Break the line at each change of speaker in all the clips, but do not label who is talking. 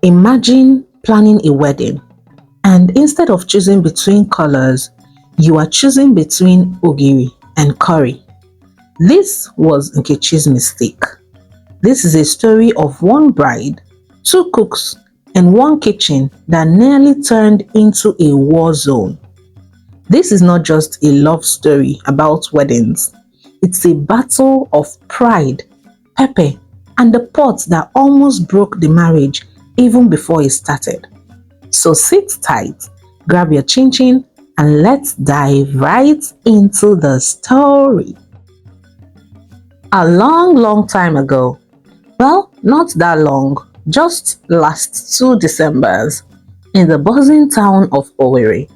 Imagine planning a wedding, and instead of choosing between colors, you are choosing between ogiri and curry. This was Nkechi's mistake. This is a story of one bride, two cooks, and one kitchen that nearly turned into a war zone. This is not just a love story about weddings. It's a battle of pride, pepper, and the pot that almost broke the marriage even before it started. So sit tight, grab your chin chin, and let's dive right into the story. A long time ago, well, not that long, just last 2 Decembers, in the buzzing town of Owerri,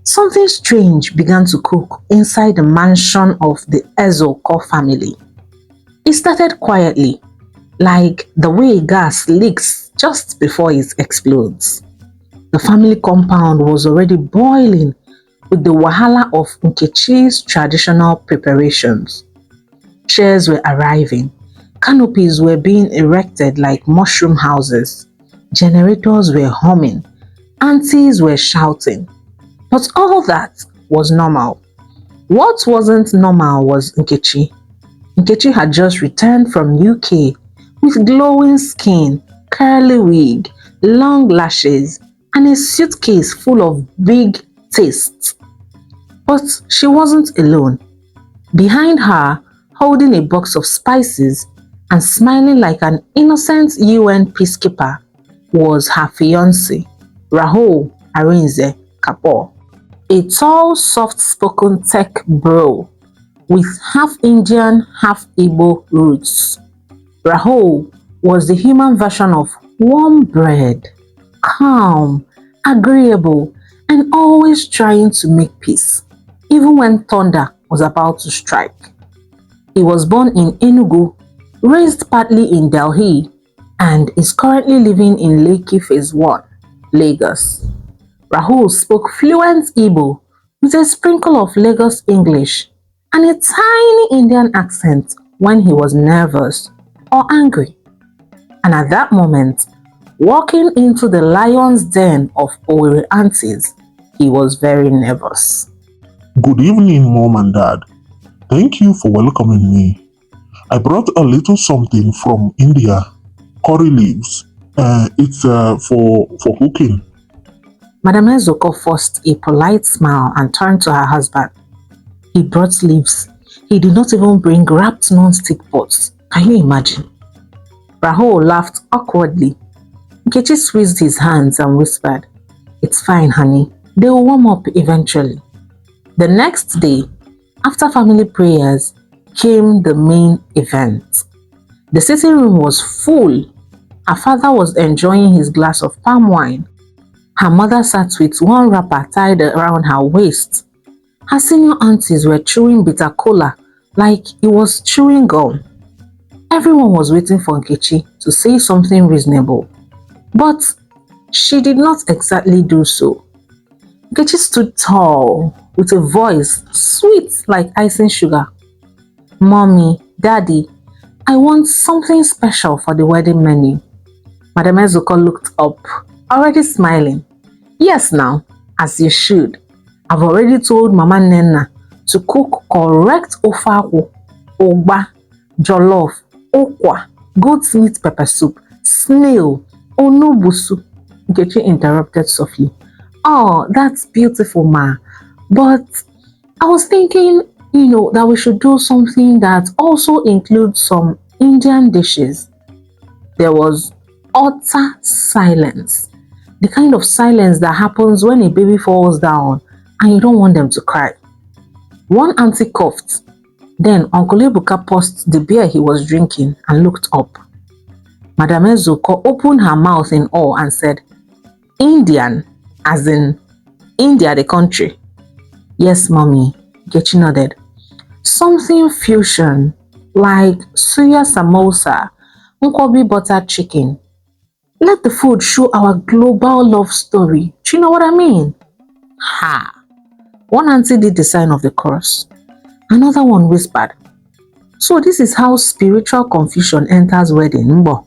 something strange began to cook inside the mansion of the Ezoko family. It started quietly, like the way gas leaks just before it explodes. The family compound was already boiling with the wahala of Nkechi's traditional preparations. Chairs were arriving, canopies were being erected like mushroom houses, generators were humming, aunties were shouting. But all that was normal. What wasn't normal was Nkechi. Nkechi had just returned from UK with glowing skin, curly wig, long lashes, and a suitcase full of big tastes. But she wasn't alone. Behind her, holding a box of spices and smiling like an innocent UN peacekeeper, was her fiance, Rahul Arinze Kapoor, a tall, soft-spoken tech bro with half Indian, half Igbo roots. Rahul was the human version of warm bread, calm, agreeable, and always trying to make peace, even when thunder was about to strike. He was born in Enugu, raised partly in Delhi, and is currently living in Lekki Phase 1, Lagos. Rahul spoke fluent Igbo with a sprinkle of Lagos English and a tiny Indian accent when he was nervous or angry. And at that moment, walking into the lion's den of Owerri aunties, he was very nervous.
Good evening, Mom and Dad. Thank you for welcoming me. I brought a little something from India, curry leaves. It's for cooking.
Madam Ezoko forced a polite smile and turned to her husband. He brought leaves. He did not even bring wrapped non-stick pots. Can you imagine? Rahul laughed awkwardly. Nkechi squeezed his hands and whispered, "It's fine, honey. They will warm up eventually." The next day, after family prayers, came the main event. The sitting room was full. Her father was enjoying his glass of palm wine. Her mother sat with one wrapper tied around her waist. Her senior aunties were chewing bitter cola like it was chewing gum. Everyone was waiting for Nkechi to say something reasonable, but she did not exactly do so. Nkechi stood tall, with a voice sweet like icing sugar. "Mommy, Daddy, I want something special for the wedding menu." Madam Ezoko looked up, already smiling. "Yes now, as you should. I've already told Mama Nena to cook correct ofe, ogba, jollof, okwa, goat's meat pepper soup, snail, onubusu." Nkechi interrupted softly. "Oh, that's beautiful, Ma. But I was thinking, that we should do something that also includes some Indian dishes." There was utter silence. The kind of silence that happens when a baby falls down and you don't want them to cry. One auntie coughed. Then Uncle Ebuka paused the beer he was drinking and looked up. Madam Ezoko opened her mouth in awe and said, "Indian, as in India the country?" "Yes, Mommy," Nkechi nodded. "Something fusion, like suya samosa, nkwobi buttered chicken. Let the food show our global love story. Do you know what I mean?" Ha! One auntie did the sign of the cross. Another one whispered, "So this is how spiritual confusion enters wedding, mbo."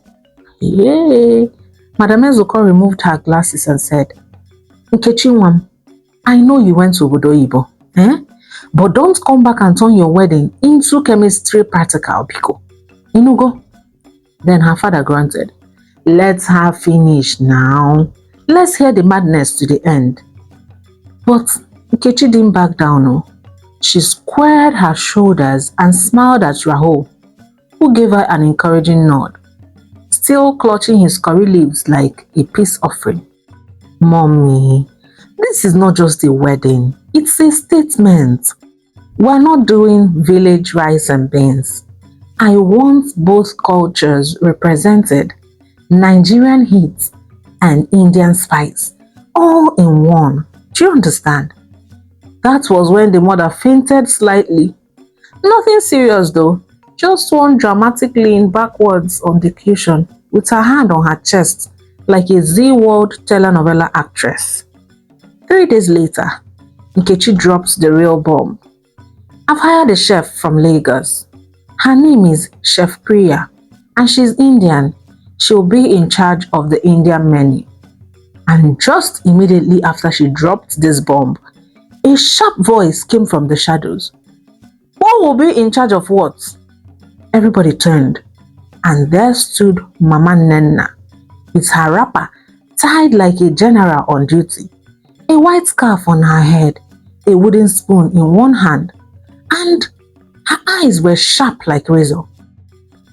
Yay! Madam Ezuko removed her glasses and said, Nkechiwam, I know you went to Obodo but don't come back and turn your wedding into chemistry practical, Biko. Go. Then her father grunted, Let her finish now. Let's hear the madness to the end. But Nkechi didn't back down. No. She squared her shoulders and smiled at Rahul, who gave her an encouraging nod, still clutching his curry leaves like a peace offering. Mommy, this is not just a wedding, it's a statement. We're not doing village rice and beans. I want both cultures represented, Nigerian heat and Indian spice, all in one. Do you understand? That was when the mother fainted slightly. Nothing serious though, just one dramatic lean backwards on the cushion with her hand on her chest like a Z-World telenovela actress. 3 days later, Nkechi drops the real bomb. I've hired a chef from Lagos. Her name is Chef Priya and she's Indian. She'll be in charge of the Indian menu. And just immediately after she dropped this bomb, a sharp voice came from the shadows. Who will be in charge of what? Everybody turned, and there stood Mama Nenna with her wrapper tied like a general on duty, a white scarf on her head, a wooden spoon in one hand, and her eyes were sharp like razor.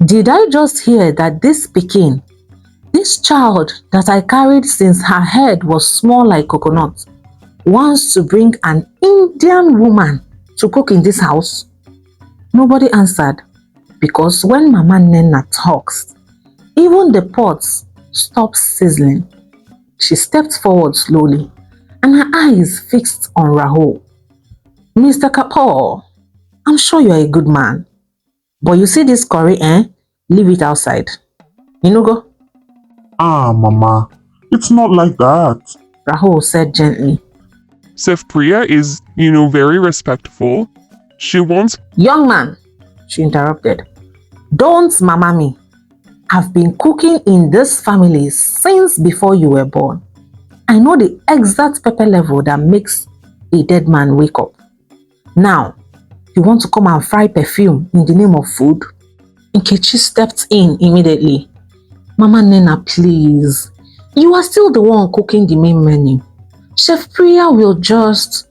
Did I just hear that this Pekin, this child that I carried since her head was small like coconut, wants to bring an Indian woman to cook in this house? Nobody answered, because when Mama Nenna talks, even the pots stop sizzling. She stepped forward slowly, and her eyes fixed on Rahul. Mr. Kapoor, I'm sure you're a good man, but you see this curry, leave it outside. Go.
Ah, Mama, it's not like that.
Rahul said gently.
Chef Priya is, very respectful. She wants...
Young man, she interrupted. Don't mama me. I've been cooking in this family since before you were born. I know the exact pepper level that makes a dead man wake up. Now, you want to come and fry perfume in the name of food? Nkechi stepped in immediately. Mama Nenna, please. You are still the one cooking the main menu. Chef Priya will just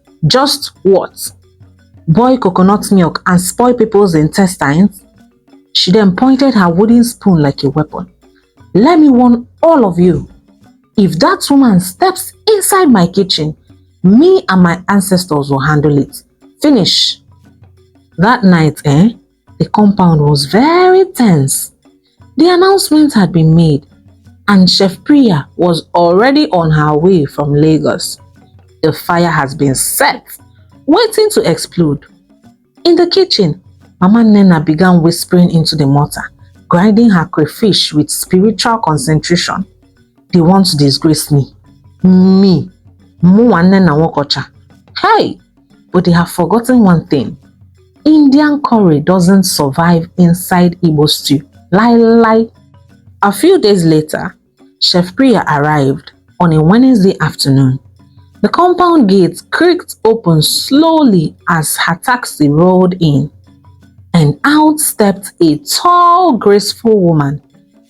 what? Boil coconut milk and spoil people's intestines? She then pointed her wooden spoon like a weapon. Let me warn all of you. If that woman steps inside my kitchen, me and my ancestors will handle it. Finish. That night, the compound was very tense. The announcement had been made, and Chef Priya was already on her way from Lagos. The fire has been set, waiting to explode. In the kitchen, Mama Nenna began whispering into the mortar, grinding her crayfish with spiritual concentration. They want to disgrace me. Me. Muwa Nenna Wokocha. Hey! But they have forgotten one thing. Indian curry doesn't survive inside Igbo stew. Lie. A few days later, Chef Priya arrived on a Wednesday afternoon. The compound gate creaked open slowly as her taxi rolled in, and out stepped a tall, graceful woman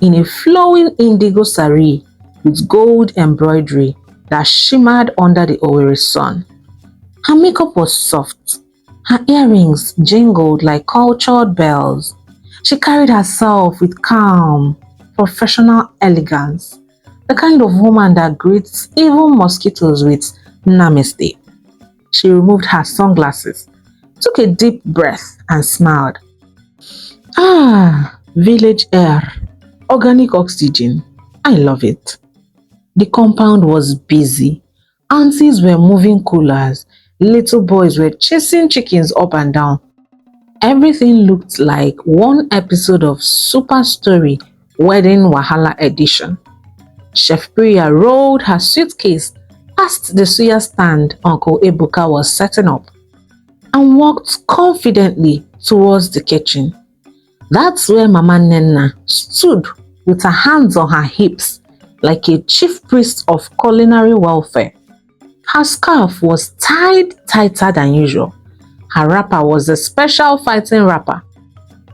in a flowing indigo saree with gold embroidery that shimmered under the Owerri sun. Her makeup was soft. Her earrings jingled like cultured bells. She carried herself with calm, professional elegance, the kind of woman that greets even mosquitoes with namaste. She removed her sunglasses, took a deep breath and smiled. Ah, village air, organic oxygen. I love it. The compound was busy. Aunties were moving coolers. Little boys were chasing chickens up and down. Everything looked like one episode of Super Story Wedding Wahala Edition. Chef Priya rolled her suitcase past the suya stand Uncle Ebuka was setting up and walked confidently towards the kitchen. That's where Mama Nenna stood with her hands on her hips, like a chief priest of culinary welfare. Her scarf was tied tighter than usual. Her wrapper was a special fighting wrapper.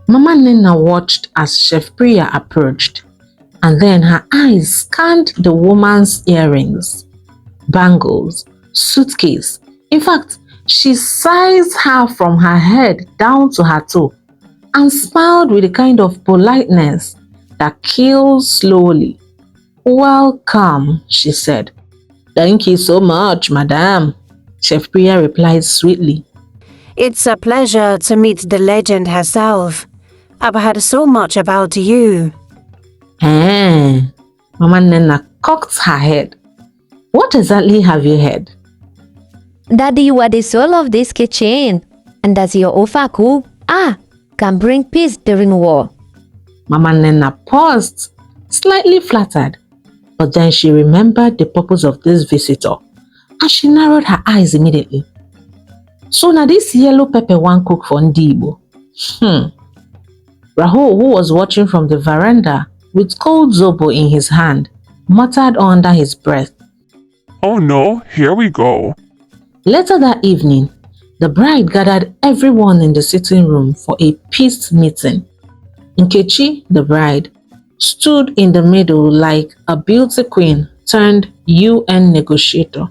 Mama Nina watched as Chef Priya approached, and then her eyes scanned the woman's earrings, bangles, suitcase. In fact, she sized her from her head down to her toe and smiled with a kind of politeness that kills slowly. "Welcome," she said. "Thank you so much, madam," Chef Priya replied sweetly.
It's a pleasure to meet the legend herself. I've heard so much about you.
Eh, Mama Nena cocked her head. "What exactly have you heard?"
That you are the soul of this kitchen, and that your ofaku can bring peace during war.
Mama Nena paused, slightly flattered, but then she remembered the purpose of this visitor, and she narrowed her eyes immediately. "So now this yellow pepper one cook for Ndi Igbo." Rahul, who was watching from the veranda with cold zobo in his hand, muttered under his breath.
Oh no, here we go.
Later that evening, the bride gathered everyone in the sitting room for a peace meeting. Nkechi, the bride, stood in the middle like a beauty queen turned UN negotiator.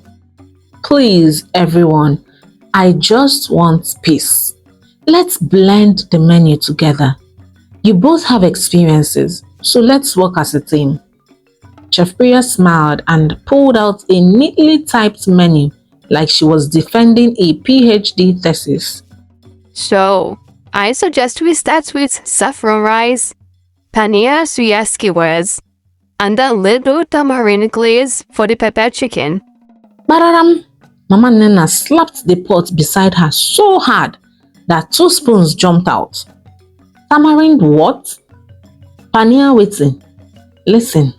"Please, everyone, I just want peace. Let's blend the menu together. You both have experiences, so let's work as a team." Chef Priya smiled and pulled out a neatly typed menu like she was defending a PhD thesis.
So, I suggest we start with saffron rice, paneer suya skewers, and a little tamarind glaze for the pepper chicken.
Bararam! Mama Nena slapped the pot beside her so hard that 2 spoons jumped out. "Tamarind what? Paneer waiting. Listen,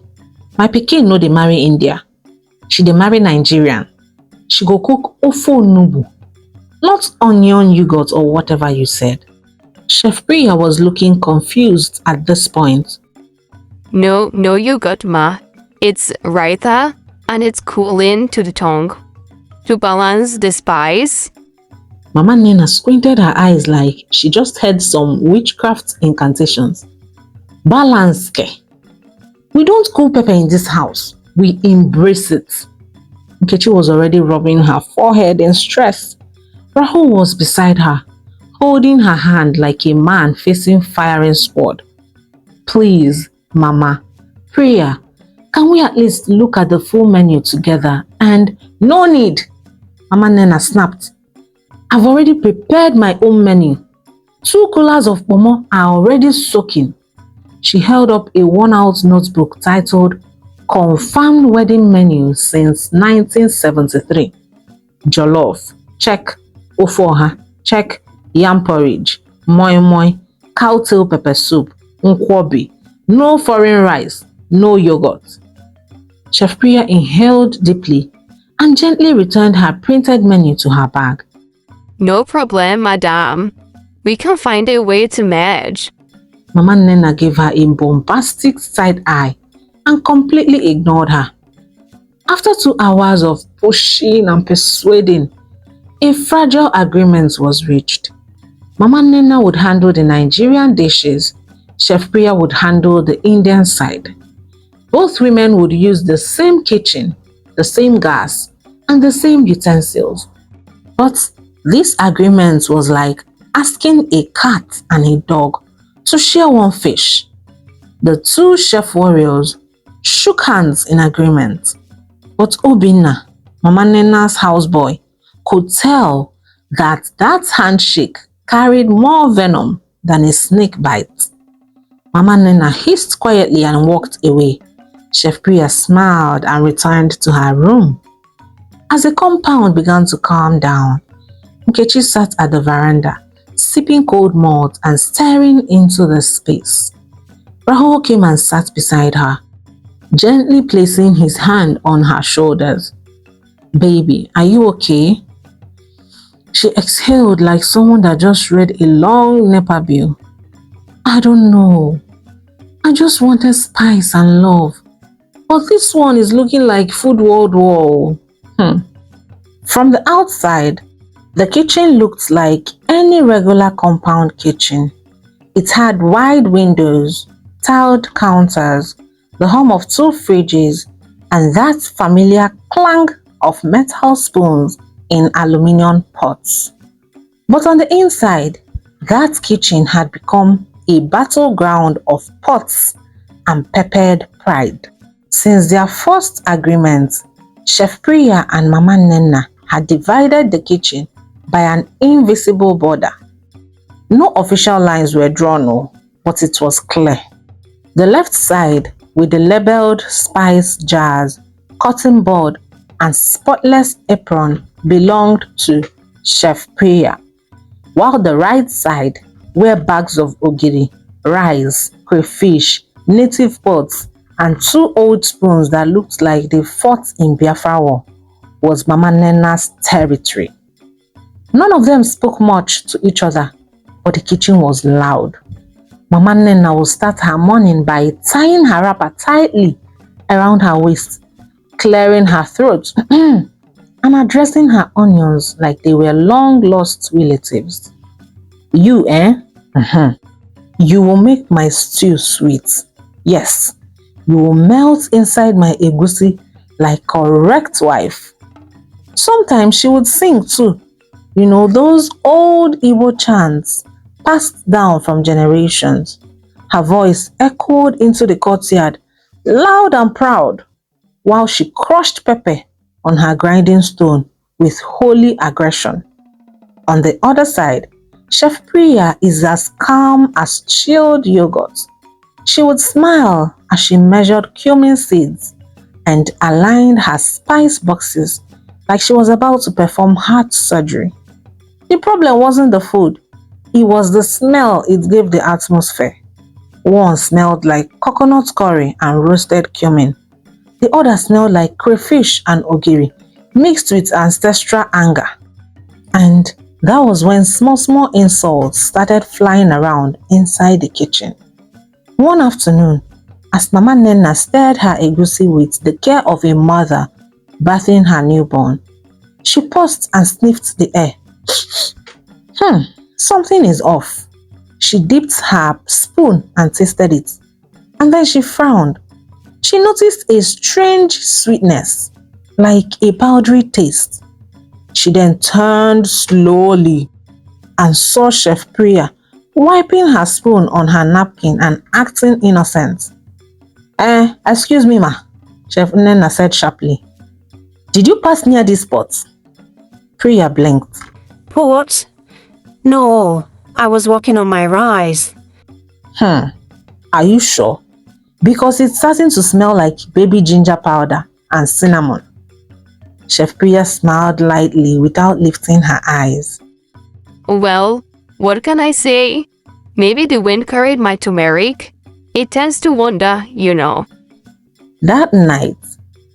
my pikin no dey marry India. She dey marry Nigerian. She go cook ofo nubu, not onion yogurt or whatever you said." Chef Priya was looking confused at this point.
No yogurt, ma. It's raita, and it's cooling to the tongue. To balance the spice.
Mama Nena squinted her eyes like she just heard some witchcraft incantations. "Balance, ke. We don't cool pepper in this house. We embrace it." Nkechi was already rubbing her forehead in stress. Rahul was beside her, holding her hand like a man facing firing squad. "Please, Mama, Priya, can we at least look at the full menu together?" And "No need," Mama Nena snapped. "I've already prepared my own menu. 2 coolers of pomo are already soaking." She held up a worn-out notebook titled "Confirmed Wedding Menu Since 1973. Jollof, check. Ofoha, check. Yam porridge, moi moi, cowtail pepper soup, nkwobi, no foreign rice, no yogurt." Chef Priya inhaled deeply and gently returned her printed menu to her bag.
No problem, madam. We can find a way to merge.
Mama Nena gave her a bombastic side eye and completely ignored her. After 2 hours of pushing and persuading, a fragile agreement was reached. Mama Nena would handle the Nigerian dishes, Chef Priya would handle the Indian side. Both women would use the same kitchen, the same gas, and the same utensils. But this agreement was like asking a cat and a dog to share one fish. The 2 chef warriors shook hands in agreement. But Obinna, Mama Nena's houseboy, could tell that handshake carried more venom than a snake bite. Mama Nena hissed quietly and walked away. Chef Priya smiled and returned to her room. As the compound began to calm down, Nkechi sat at the veranda, sipping cold malt and staring into the space. Rahul came and sat beside her, gently placing his hand on her shoulders. "Baby, are you okay?" She exhaled like someone that just read a long NEPA bill. "I don't know. I just wanted spice and love. But this one is looking like Food World War. From the outside, the kitchen looked like any regular compound kitchen. It had wide windows, tiled counters, the hum of 2 fridges, and that familiar clang of metal spoons in aluminium pots. But on the inside, that kitchen had become a battleground of pots and peppered pride. Since their first agreement, Chef Priya and Mama Nenna had divided the kitchen by an invisible border. No official lines were drawn, but it was clear. The left side, with the labeled spice jars, cotton board, and spotless apron, belonged to Chef Priya, while the right side, where bags of ogiri, rice, crayfish, native pots, and 2 old spoons that looked like they fought in Biafra War, was Mama Nenna's territory. None of them spoke much to each other, but the kitchen was loud. Mama Nenna would start her morning by tying her wrapper tightly around her waist, clearing her throat, and addressing her onions like they were long-lost relatives. You, eh? You will make my stew sweet. Yes, you will melt inside my egusi like correct wife. Sometimes she would sing too. You know, those old Igbo chants passed down from generations. Her voice echoed into the courtyard, loud and proud, while she crushed pepper on her grinding stone with holy aggression. On the other side, Chef Priya is as calm as chilled yogurt. She would smile as she measured cumin seeds and aligned her spice boxes like she was about to perform heart surgery. The problem wasn't the food, it was the smell it gave the atmosphere. One smelled like coconut curry and roasted cumin. The other smelled like crayfish and ogiri mixed with ancestral anger. And that was when small insults started flying around inside the kitchen. One afternoon, as Mama Nenna stirred her egusi with the care of a mother bathing her newborn, she paused and sniffed the air. Something is off. She dipped her spoon and tasted it, and then she frowned. She noticed a strange sweetness, like a powdery taste. She then turned slowly and saw Chef Priya wiping her spoon on her napkin and acting innocent. Excuse me, ma, Chef Nenna said sharply. Did you pass near this spot? Priya blinked.
What? No, I was working on my rice.
Are you sure? Because it's starting to smell like baby ginger powder and cinnamon. Chef Priya smiled lightly without lifting her eyes.
Well, what can I say? Maybe the wind carried my turmeric. It tends to wander, you know.
That night,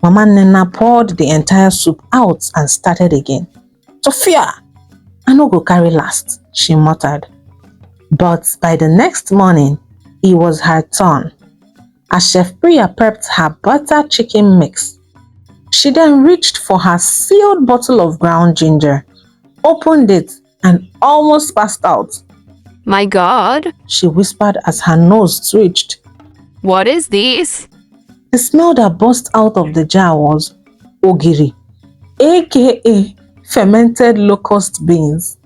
Mama Nenna poured the entire soup out and started again. Sophia, I no go carry last, she muttered. But by the next morning, it was her turn. As Chef Priya prepped her butter chicken mix, she then reached for her sealed bottle of ground ginger, opened it, and almost passed out.
My God,
She whispered as her nose twitched.
what is this?
The smell that burst out of the jar was ogiri, aka fermented locust beans.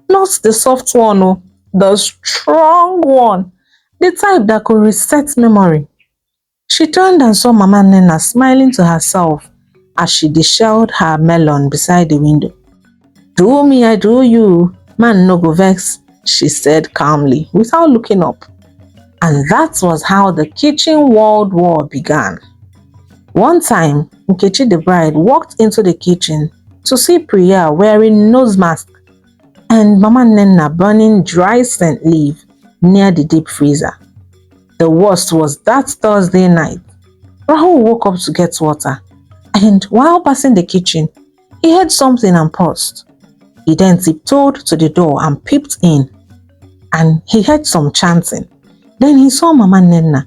Not the soft one, the strong one, the type that could reset memory. She turned and saw Mama Nenna smiling to herself as she deshelled her melon beside the window. Do me, I do you, man no go vex, she said calmly without looking up. And that was how the kitchen world war began. One time, Nkechi the bride walked into the kitchen to see Priya wearing nose mask and Mama Nenna burning dry scent leaf near the deep freezer. The worst was that Thursday night. Rahul woke up to get water, and while passing the kitchen, he heard something and paused. He then tiptoed to the door and peeped in, and he heard some chanting. Then he saw Mama Nenna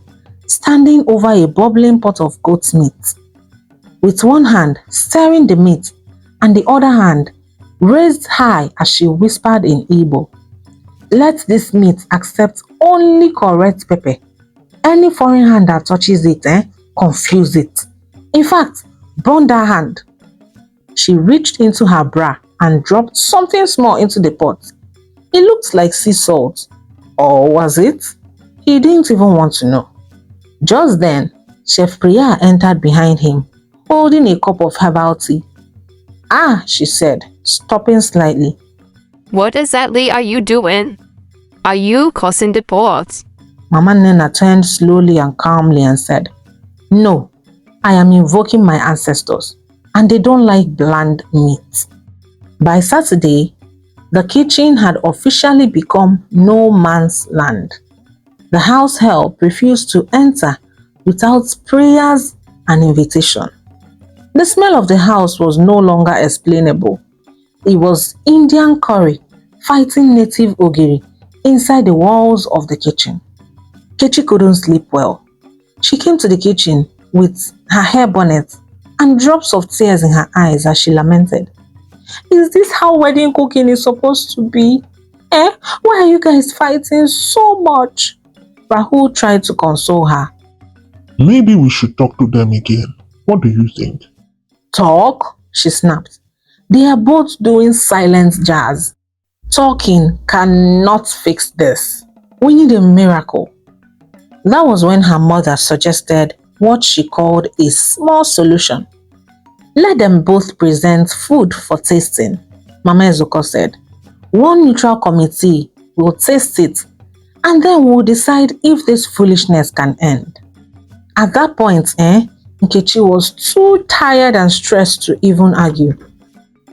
standing over a bubbling pot of goat's meat, with one hand stirring the meat and the other hand raised high as she whispered in Igbo, "Let this meat accept only correct pepper. Any foreign hand that touches it, confuse it. In fact, burn that hand." She reached into her bra and dropped something small into the pot. It looked like sea salt. Or was it? He didn't even want to know. Just then, Chef Priya entered behind him, holding a cup of herbal tea. "Ah," she said, stopping slightly.
What exactly are you doing? Are you causing the pot?
Mama Nena turned slowly and calmly and said, "No, I am invoking my ancestors, and they don't like bland meat." By Saturday, the kitchen had officially become no man's land. The house help refused to enter without prayers and invitation. The smell of the house was no longer explainable. It was Indian curry fighting native ogiri inside the walls of the kitchen. Kechi couldn't sleep well. She came to the kitchen with her hair bonnet and drops of tears in her eyes as she lamented. "Is this how wedding cooking is supposed to be? Why are you guys fighting so much?" Rahul tried to console her.
Maybe we should talk to them again. What do you think?
"Talk?" she snapped. "They are both doing silent jazz. Talking cannot fix this. We need a miracle." That was when her mother suggested what she called a small solution. "Let them both present food for tasting," Mama Ezuko said. "One neutral committee will taste it, and then we'll decide if this foolishness can end." At that point, Nkechi was too tired and stressed to even argue.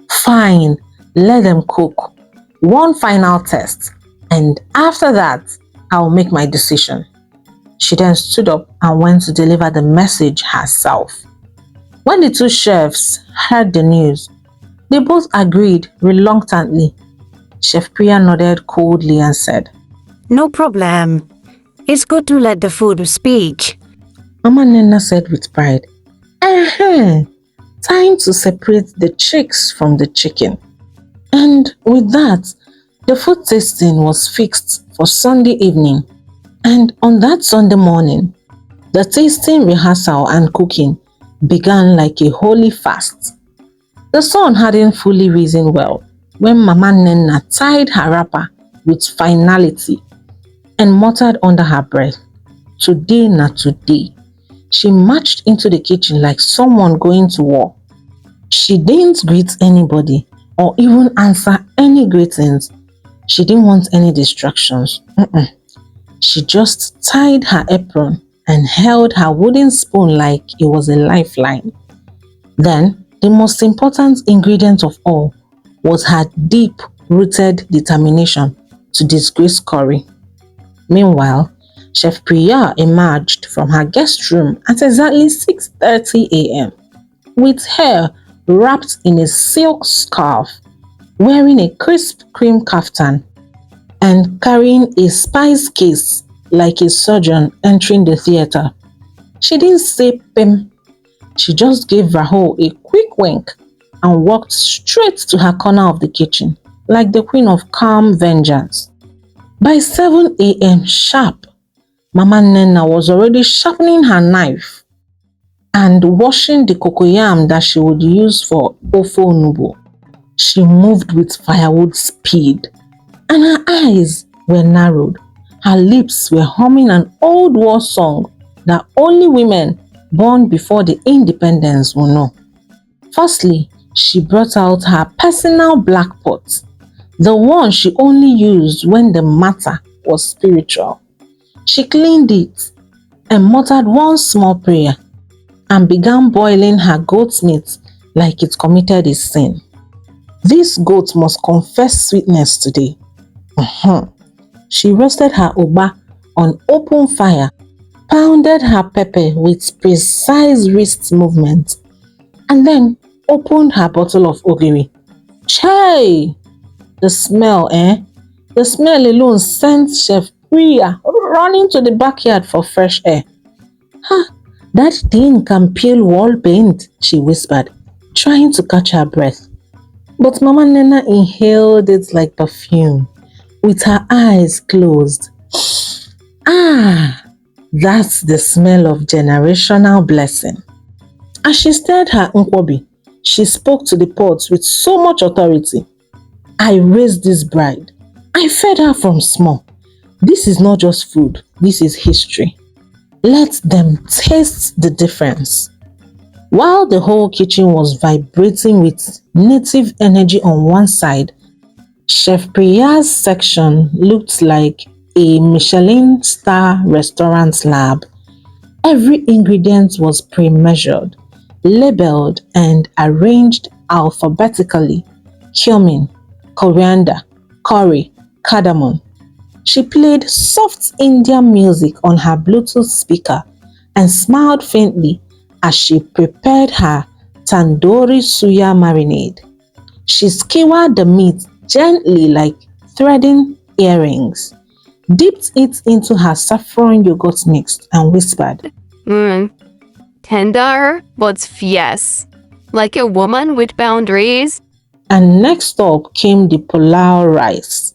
"Fine, let them cook. One final test, and after that, I'll make my decision." She then stood up and went to deliver the message herself. When the two chefs heard the news, they both agreed reluctantly. Chef Priya nodded coldly and said,
No problem. It's good to let the food speak.
Mama Nena said with pride, Time to separate the chicks from the chicken." And with that, the food tasting was fixed for Sunday evening. And on that Sunday morning, the tasting rehearsal and cooking began like a holy fast. The sun hadn't fully risen well when Mama Nena tied her wrapper with finality and muttered under her breath, "Today na today." She marched into the kitchen like someone going to war. She didn't greet anybody or even answer any greetings. She didn't want any distractions. She just tied her apron and held her wooden spoon like it was a lifeline. Then, the most important ingredient of all was her deep-rooted determination to disgrace curry. Meanwhile, Chef Priya emerged from her guest room at exactly 6:30 a.m. with hair wrapped in a silk scarf, wearing a crisp cream kaftan, and carrying a spice case like a surgeon entering the theater. She didn't say pim. She just gave Rahul a quick wink and walked straight to her corner of the kitchen like the queen of calm vengeance. By 7 a.m. sharp, Mama Nena was already sharpening her knife and washing the cocoyam that she would use for ofo onubo. She moved with firewood speed, and her eyes were narrowed. Her lips were humming an old war song that only women born before the independence will know. Firstly, she brought out her personal black pot, the one she only used when the matter was spiritual. She cleaned it and muttered one small prayer and began boiling her goat's meat like it committed a sin. This goat must confess sweetness today. She roasted her uba on open fire, pounded her pepper with precise wrist movement, and then opened her bottle of ogiri. Chai! The smell, The smell alone sent Chef Priya running to the backyard for fresh air. That thing can peel wall paint, she whispered, trying to catch her breath. But Mama Nena inhaled it like perfume, with her eyes closed. Ah, that's the smell of generational blessing. As she stirred her nkwobi, she spoke to the pot with so much authority. I raised this bride. I fed her from small. This is not just food, this is history. Let them taste the difference. While the whole kitchen was vibrating with native energy on one side, Chef Priya's section looked like a Michelin star restaurant lab. Every ingredient was pre-measured, labeled and arranged alphabetically: cumin, coriander, curry, cardamom. She played soft Indian music on her Bluetooth speaker and smiled faintly as she prepared her tandoori suya marinade. She skewered the meat gently like threading earrings, dipped it into her saffron yogurt mix and whispered,
Tender but fierce. Like a woman with boundaries.
and next up came the pulao rice.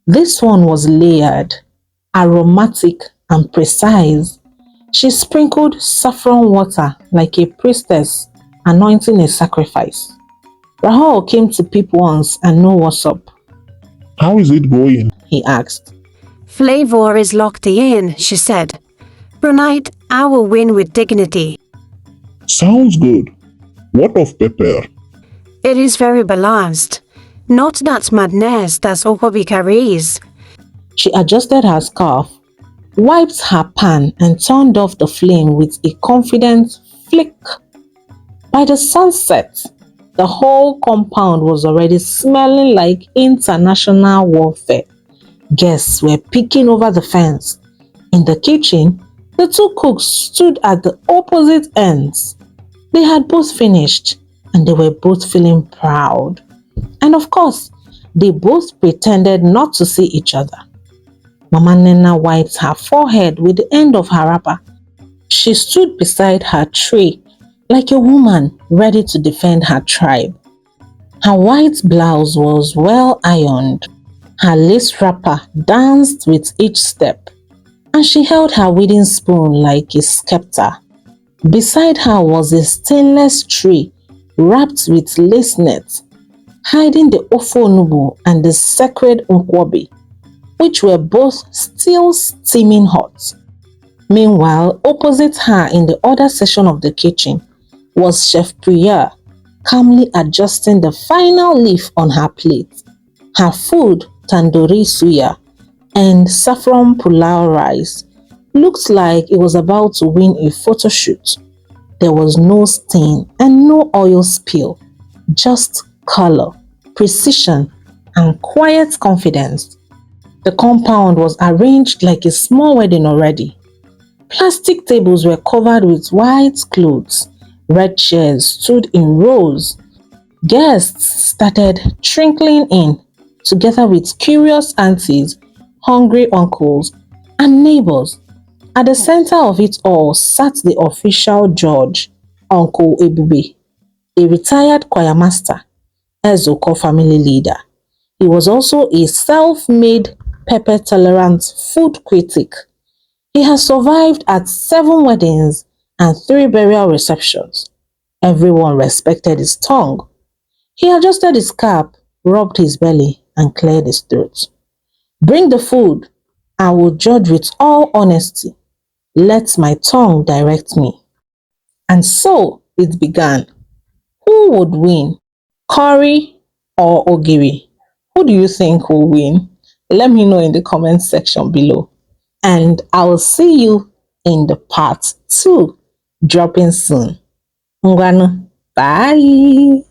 This one was layered, aromatic and precise. She sprinkled saffron water like a priestess anointing a sacrifice. Rahul came to peep once and know what's up.
How is it going?
He asked.
Flavor is locked in, she said. Tonight, I will win with dignity.
Sounds good. What of pepper?
It is very balanced. Not that madness that Okobi carries.
She adjusted her scarf, wiped her pan and turned off the flame with a confident flick. By the sunset, the whole compound was already smelling like international warfare. Guests were peeking over the fence. In the kitchen, the two cooks stood at the opposite ends. They had both finished and they were both feeling proud. And of course, they both pretended not to see each other. Mama Nena wiped her forehead with the end of her wrapper. She stood beside her tray like a woman ready to defend her tribe. Her white blouse was well ironed. Her lace wrapper danced with each step, and she held her wedding spoon like a scepter. Beside her was a stainless tray wrapped with lace nets, hiding the ofo onubu and the sacred nkwobi, which were both still steaming hot. Meanwhile, opposite her in the other section of the kitchen was Chef Priya, calmly adjusting the final leaf on her plate. Her food, tandoori suya and saffron pulao rice, looked like it was about to win a photo shoot. There was no stain and no oil spill, just color, precision, and quiet confidence. The compound was arranged like a small wedding already. Plastic tables were covered with white clothes. Red chairs stood in rows. Guests started trickling in, together with curious aunties, hungry uncles, and neighbors. At the center of it all sat the official judge, Uncle EBUBE, a retired choir master, Ezoko family leader. He was also a self-made pepper-tolerant food critic. He has survived at 7 weddings and 3 burial receptions. Everyone respected his tongue. He adjusted his cap, rubbed his belly, and cleared his throat. Bring the food. I will judge with all honesty. Let my tongue direct me. And so it began. Who would win? Curry or Ogiri? Who do you think will win? Let me know in the comment section below. And I will see you in the part 2, dropping soon. Ngwanu, bye.